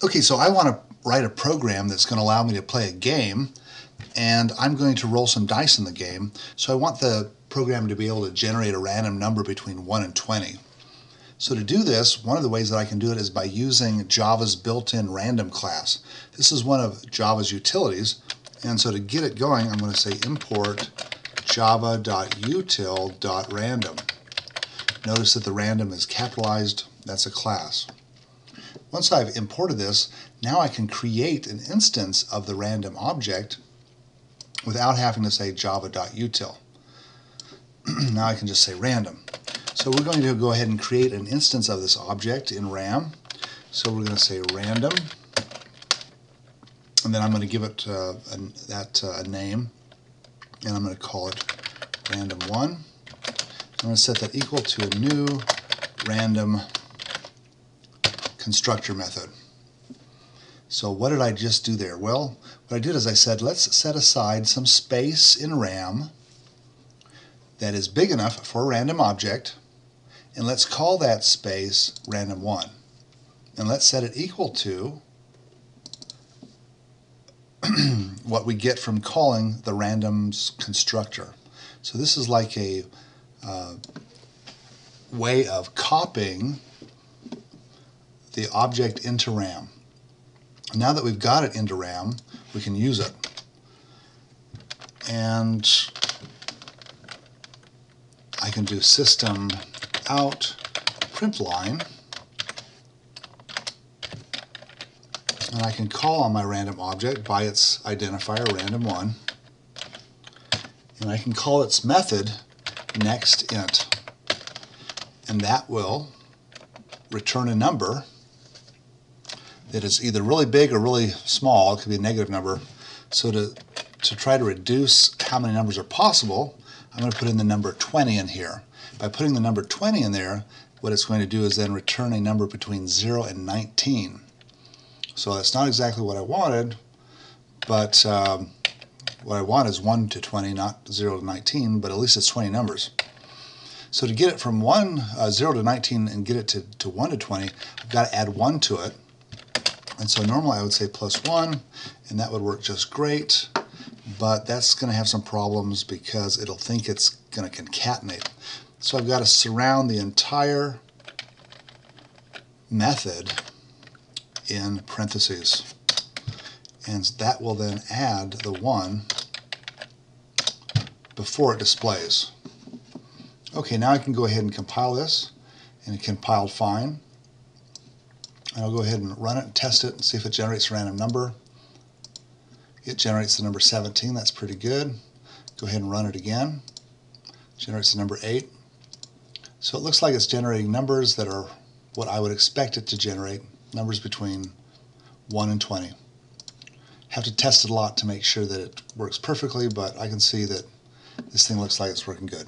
Okay, so I want to write a program that's going to allow me to play a game, and I'm going to roll some dice in the game. So I want the program to be able to generate a random number between 1 and 20. So to do this, one of the ways that I can do it is by using Java's built-in random class. This is one of Java's utilities, and so to get it going, I'm going to say import java.util.random. Notice that the random is capitalized. That's a class. Once I've imported this, now I can create an instance of the random object without having to say java.util. Now I can just say random. So we're going to go ahead and create an instance of this object in RAM. So we're going to say random, and then I'm going to give it a name, and I'm going to call it random1. I'm going to set that equal to a new random constructor method. So what did I just do there? Well, what I did is I said, let's set aside some space in RAM that is big enough for a random object, and let's call that space random1. And let's set it equal to what we get from calling the random's constructor. So this is like a way of copying the object into RAM. Now that we've got it into RAM, we can use it. And I can do system out print line, and I can call on my random object by its identifier random1, and I can call its method nextInt, and that will return a number that is either really big or really small. It could be a negative number. So to try to reduce how many numbers are possible, I'm going to put in the number 20 in here. By putting the number 20 in there, what it's going to do is then return a number between 0 and 19. So that's not exactly what I wanted, but what I want is 1 to 20, not 0 to 19, but at least it's 20 numbers. So to get it from 0 to 19 and get it to 1 to 20, I've got to add 1 to it. And so normally I would say +1, and that would work just great, but that's going to have some problems because it'll think it's going to concatenate. So I've got to surround the entire method in parentheses, and that will then add the 1 before it displays. Okay, now I can go ahead and compile this, and it compiled fine. And I'll go ahead and run it and test it and see if it generates a random number. It generates the number 17. That's pretty good. Go ahead and run it again. Generates the number 8. So it looks like it's generating numbers that are what I would expect it to generate, numbers between 1 and 20. Have to test it a lot to make sure that it works perfectly, but I can see that this thing looks like it's working good.